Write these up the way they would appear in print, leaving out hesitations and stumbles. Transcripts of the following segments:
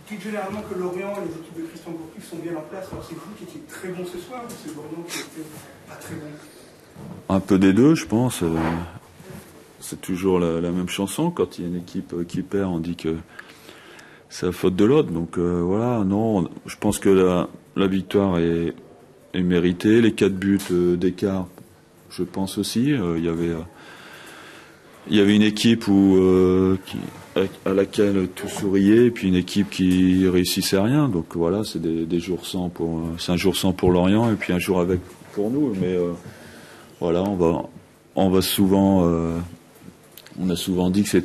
dites généralement que Lorient et les équipes de Christian Gourcuff sont bien en place. Alors c'est vous qui étiez très bon ce soir ou c'est Lorient qui était pas très bon? Un peu des deux, je pense. C'est toujours la même chanson. Quand il y a une équipe qui perd, on dit que c'est la faute de l'autre. Donc voilà, non, je pense que la victoire est méritée. Les 4 buts d'écart, je pense aussi. Il y avait une équipe à laquelle tout souriait, et puis une équipe qui réussissait rien. Donc voilà, c'est des jours sans c'est un jour sans pour Lorient, et puis un jour avec pour nous. Mais voilà, on va souvent, on a souvent dit que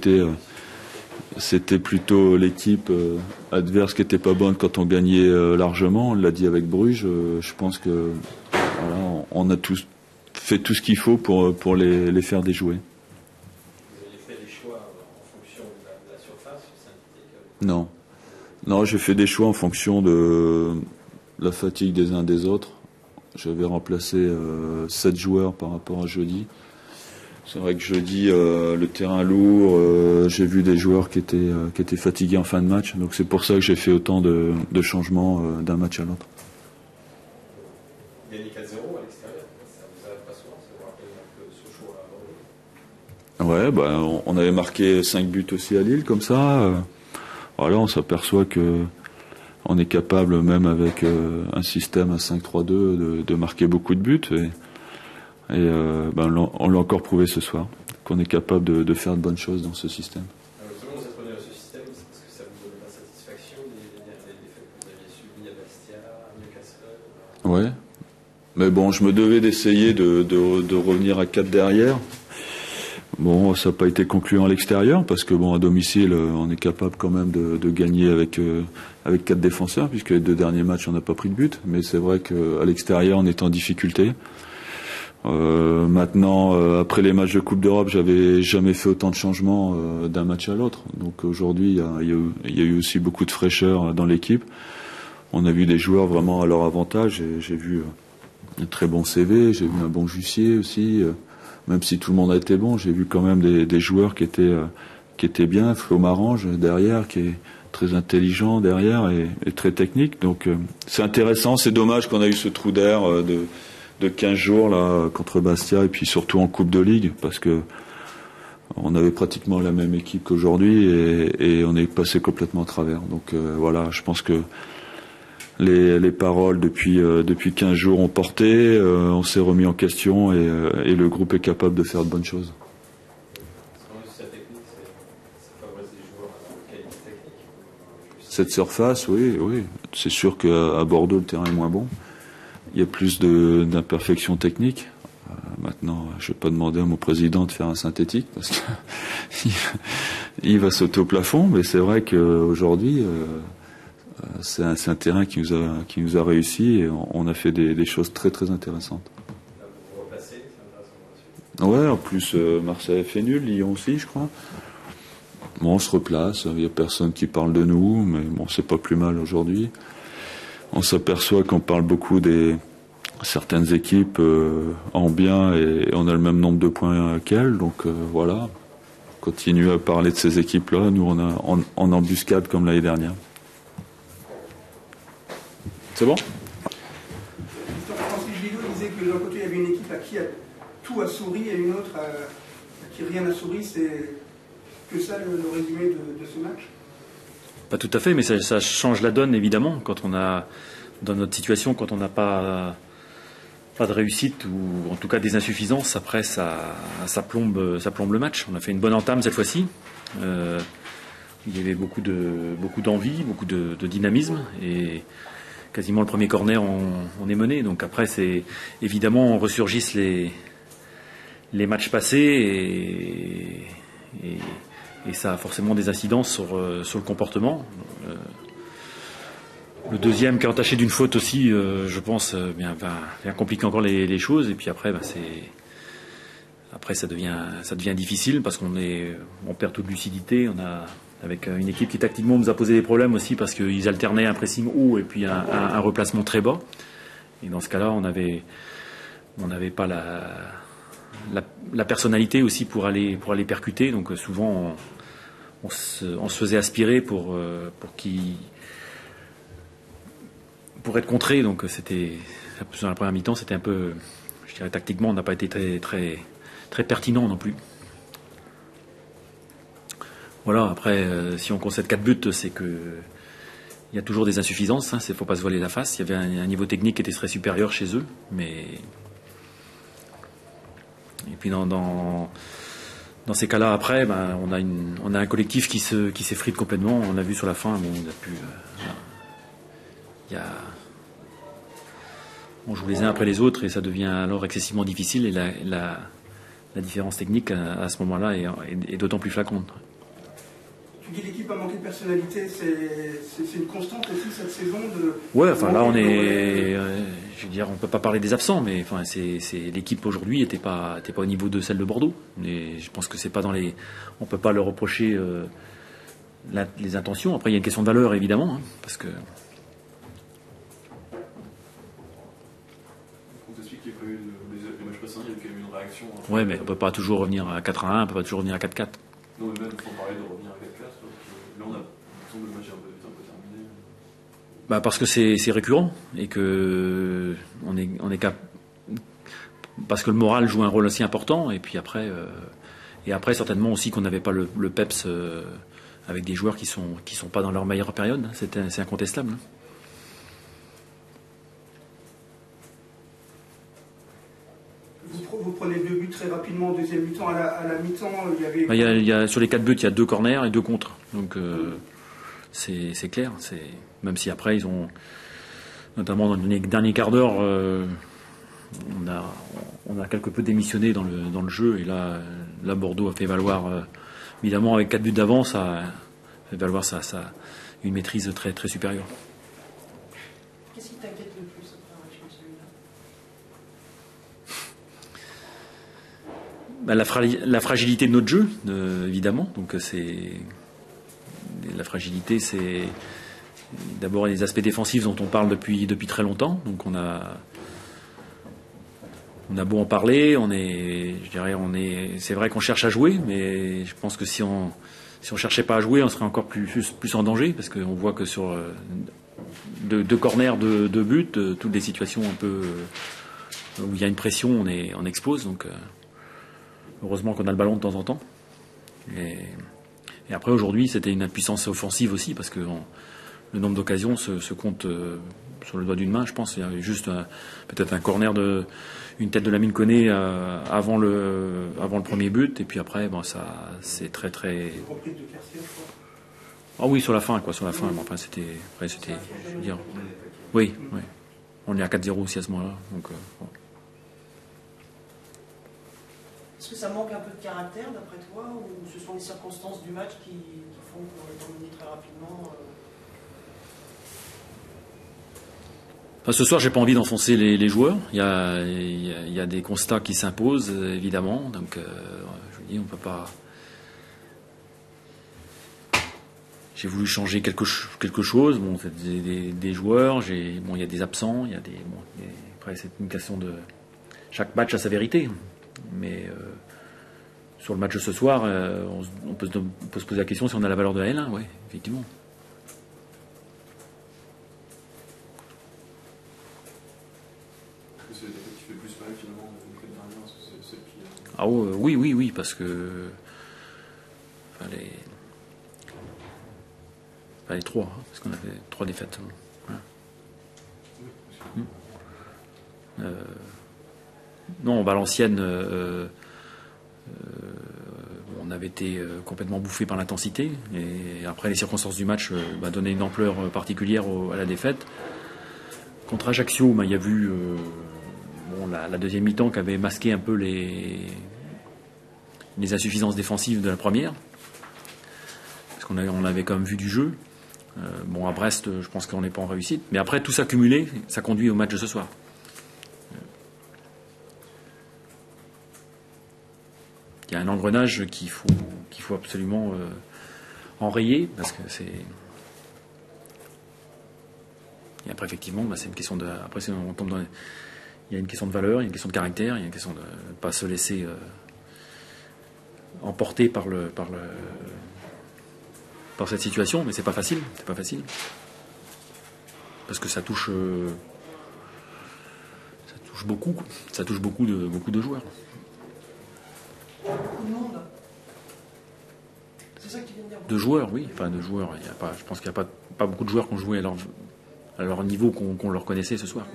c'était plutôt l'équipe adverse qui était pas bonne quand on gagnait largement. On l'a dit avec Bruges. Je pense que voilà, on a tous fait tout ce qu'il faut pour les faire déjouer. Non, j'ai fait des choix en fonction de la fatigue des uns des autres. J'avais remplacé 7 joueurs par rapport à jeudi. C'est vrai que jeudi, le terrain lourd, j'ai vu des joueurs qui étaient fatigués en fin de match. Donc c'est pour ça que j'ai fait autant de changements d'un match à l'autre. Gagner 4-0 à l'extérieur, ça vous arrive pas souvent, ça vous rappelle un peu ce choix à Bordeaux? Ouais, on avait marqué 5 buts aussi à Lille, comme ça. Voilà, on s'aperçoit que on est capable, même avec un système à 5-3-2, de marquer beaucoup de buts. Et on l'a encore prouvé ce soir, qu'on est capable de faire de bonnes choses dans ce système. Alors, justement, vous êtes revenu à ce système, c'est parce que ça vous donne pas satisfaction des défaites que vous aviez subies à Bastia, à Newcastle? Ouais. Mais bon, je me devais d'essayer de revenir à 4 derrière. Bon, ça n'a pas été concluant à l'extérieur, parce que bon, à domicile, on est capable quand même de gagner avec 4 défenseurs, puisque les 2 derniers matchs, on n'a pas pris de but. Mais c'est vrai qu'à l'extérieur, on est en difficulté. Maintenant, après les matchs de Coupe d'Europe, j'avais jamais fait autant de changements d'un match à l'autre. Donc aujourd'hui, il y a eu aussi beaucoup de fraîcheur dans l'équipe. On a vu des joueurs vraiment à leur avantage. J'ai vu un très bon CV, j'ai vu un bon Jussier aussi. Même si tout le monde a été bon, j'ai vu quand même des joueurs qui étaient bien. Flo Marange derrière, qui est très intelligent derrière et très technique. Donc c'est intéressant. C'est dommage qu'on a eu ce trou d'air de 15 jours là contre Bastia, et puis surtout en Coupe de Ligue, parce que on avait pratiquement la même équipe qu'aujourd'hui, et on est passé complètement à travers. Donc voilà, je pense que les paroles depuis 15 jours ont porté, on s'est remis en question, et le groupe est capable de faire de bonnes choses. Cette surface, oui. C'est sûr qu'à Bordeaux, le terrain est moins bon. Il y a plus d'imperfections techniques. Maintenant, je ne vais pas demander à mon président de faire un synthétique, parce qu'il va sauter au plafond, mais c'est vrai qu'aujourd'hui, c'est un terrain qui nous a réussi, et on a fait des choses très très intéressantes. Vous replacez, c'est intéressant. Ouais, en plus, Marseille a fait nul, Lyon aussi, je crois. Bon, on se replace, il n'y a personne qui parle de nous, mais bon, c'est pas plus mal aujourd'hui. On s'aperçoit qu'on parle beaucoup des certaines équipes en bien, et on a le même nombre de points qu'elles, donc voilà. Continue à parler de ces équipes-là, nous on a en embuscade comme l'année dernière. C'est bon? Francis Gillot disait que d'un côté il y avait une équipe à qui tout a souri, et une autre à qui rien n'a souri. C'est que ça le résumé de ce match? Pas tout à fait, mais ça change la donne évidemment quand on a, dans notre situation, quand on n'a pas de réussite, ou en tout cas des insuffisances. Après ça plombe le match. On a fait une bonne entame cette fois-ci. Il y avait beaucoup d'envie, beaucoup de dynamisme, et quasiment le premier corner on est mené. Donc après c'est évidemment ressurgissent les matchs passés, et ça a forcément des incidences sur le comportement. Le deuxième qui est entaché d'une faute aussi, je pense, vient compliquer encore les choses. Et puis après, ça devient difficile, parce qu'on perd toute lucidité. On a, avec une équipe qui tactiquement nous a posé des problèmes aussi, parce qu'ils alternaient un pressing haut et puis un replacement très bas. Et dans ce cas-là, on n'avait pas la personnalité aussi pour aller percuter. Donc souvent on se faisait aspirer pour être contré. Donc c'était dans la première mi-temps, c'était un peu, je dirais tactiquement, on n'a pas été très pertinent non plus. Voilà. Après, si on concède 4 buts, c'est que il y a toujours des insuffisances. Il ne faut pas se voiler la face. Il y avait un niveau technique qui était très supérieur chez eux, mais et puis dans ces cas-là, après, on a un collectif qui s'effrite complètement. On l'a vu sur la fin. Bon, on joue les uns après les autres et ça devient alors excessivement difficile. Et la différence technique à ce moment-là est d'autant plus flagrante. Tu dis l'équipe a manqué de personnalité, c'est une constante aussi cette saison Ouais, enfin là on est, je veux dire, on peut pas parler des absents, mais enfin c'est l'équipe aujourd'hui était pas au niveau de celle de Bordeaux. Et je pense que c'est pas on peut pas leur reprocher les intentions. Après il y a une question de valeur évidemment, parce que. On t'explique qu'il y a pas eu les matchs précédents, il y a eu quand même une réaction. Ouais, mais on peut pas toujours revenir à 4-1, on peut pas toujours revenir à 4-4. Non, mais même sans parler de revenir à 4-4, là on a l'impression que le match est un peu terminé. Parce que c'est récurrent et que on est parce que le moral joue un rôle aussi important et puis après certainement aussi qu'on n'avait pas le peps avec des joueurs qui sont pas dans leur meilleure période, c'est incontestable. Vous prenez 2 buts très rapidement en deuxième mi-temps. À la mi-temps, il y avait. Il y a sur les 4 buts, il y a 2 corners et 2 contres. Donc c'est clair. Même si après ils ont, notamment dans les derniers quarts d'heure, on a quelque peu démissionné dans le jeu. Et là Bordeaux a fait valoir, évidemment avec 4 buts d'avance, ça a fait valoir une maîtrise très très supérieure. Qu'est-ce qui t'inquiète le plus après un match comme celui-là? La fragilité de notre jeu, évidemment. Donc la fragilité, c'est d'abord les aspects défensifs dont on parle depuis très longtemps. Donc on a beau en parler, c'est vrai qu'on cherche à jouer, mais je pense que si on cherchait pas à jouer, on serait encore plus en danger, parce qu'on voit que sur deux corners, deux buts, toutes les situations un peu où il y a une pression, on explose. Donc heureusement qu'on a le ballon de temps en temps. Et après aujourd'hui, c'était une impuissance offensive aussi, parce que le nombre d'occasions se compte sur le doigt d'une main. Je pense il y a juste peut-être un corner une tête de Lamine Koné avant le premier but, et puis après ça c'est très très. Ah oui, sur la fin. Mais enfin c'était je veux dire, oui. On est à 4-0 aussi à ce moment-là. Donc bon. Est-ce que ça manque un peu de caractère d'après toi, ou ce sont les circonstances du match qui font qu'on est emmené très rapidement Ce soir, j'ai pas envie d'enfoncer les joueurs. Il y a des constats qui s'imposent, évidemment. Donc, je vous dis, on peut pas. J'ai voulu changer quelque chose. Bon, c'est des joueurs. Il y a des absents. Après, c'est une question de. Chaque match a sa vérité. Mais sur le match de ce soir, on peut se poser la question si on a la valeur de la L1. Oui, effectivement. Ah oui, parce que les 3, parce qu'on avait 3 défaites. Ouais. Non, Valenciennes, on avait été complètement bouffé par l'intensité, et après les circonstances du match donnaient une ampleur particulière à la défaite. Contre Ajaccio, il y a vu la deuxième mi-temps qui avait masqué un peu les insuffisances défensives de la première, parce qu'on avait quand même vu du jeu. À Brest, je pense qu'on n'est pas en réussite, mais après tout ça cumulé, ça conduit au match de ce soir. Il y a un engrenage qu'il faut absolument enrayer, parce que c'est. Et après, effectivement, c'est une question de. Après, on tombe dans. Il y a une question de valeur, il y a une question de caractère, il y a une question de ne pas se laisser emporter par par cette situation, mais c'est pas facile. C'est pas facile. Parce que ça touche beaucoup. Quoi. Ça touche beaucoup de joueurs. Beaucoup de monde. C'est ça que tu viens de dire. De joueurs, oui. Enfin, de joueurs. Il y a pas, je pense qu'il n'y a pas beaucoup de joueurs qui ont joué à leur niveau qu'on leur connaissait ce soir.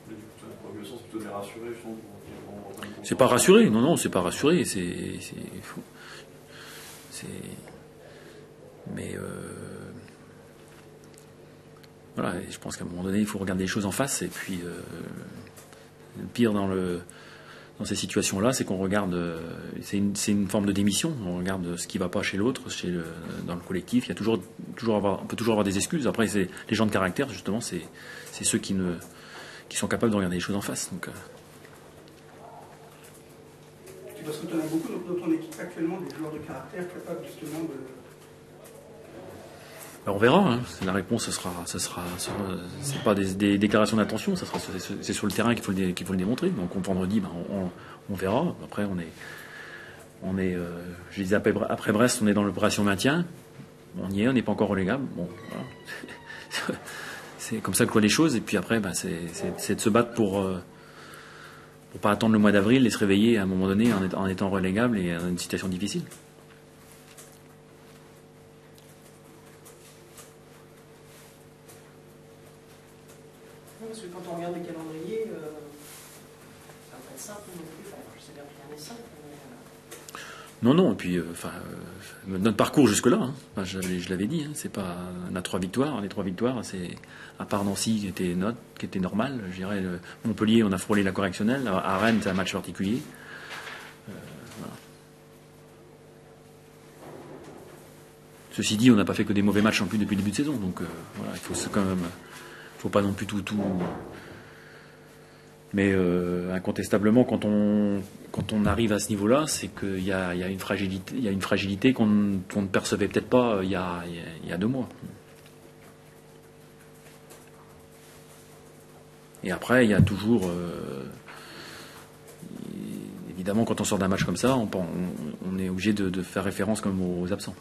Mais du coup, dans le sens, plutôt de les rassurer, je pense. C'est pas rassuré, non, c'est pas rassuré. Mais voilà, je pense qu'à un moment donné, il faut regarder les choses en face. Et puis, le pire dans ces situations-là, c'est qu'on regarde. C'est une forme de démission. On regarde ce qui va pas chez l'autre, dans le collectif. Il y a on peut toujours avoir des excuses. Après, c'est les gens de caractère, justement, c'est ceux qui sont capables de regarder les choses en face. Donc, parce que tu en as beaucoup dans ton équipe actuellement, des joueurs de caractère capables justement de... on verra. Hein. La réponse, ce sera c'est pas des déclarations d'intention. C'est sur le terrain qu'il faut le démontrer. Donc vendredi, on verra. Après, je disais après Brest, on est dans l'opération maintien. On y est, on n'est pas encore relégable. Bon, voilà. C'est comme ça que je vois les choses. Et puis après, c'est de se battre pour pas attendre le mois d'avril et se réveiller à un moment donné en étant relégable et dans une situation difficile. Parce que quand on regarde le calendrier, ça va pas être simple non plus. Enfin, je sais bien que rien n'est simple, mais... Non, et puis notre parcours jusque-là, hein, je l'avais dit, hein, c'est pas, on a 3 victoires. Les 3 victoires, c'est à part Nancy qui était normal. Je dirais Montpellier, on a frôlé la correctionnelle. À Rennes, c'est un match particulier. Voilà. Ceci dit, on n'a pas fait que des mauvais matchs en plus depuis le début de saison, donc voilà, il faut pas non plus tout. Mais incontestablement, quand on arrive à ce niveau-là, c'est qu'il y a une fragilité qu'on ne percevait peut-être pas il y a 2 mois. Et après, il y a toujours, évidemment, quand on sort d'un match comme ça, on est obligé de faire référence comme aux absents.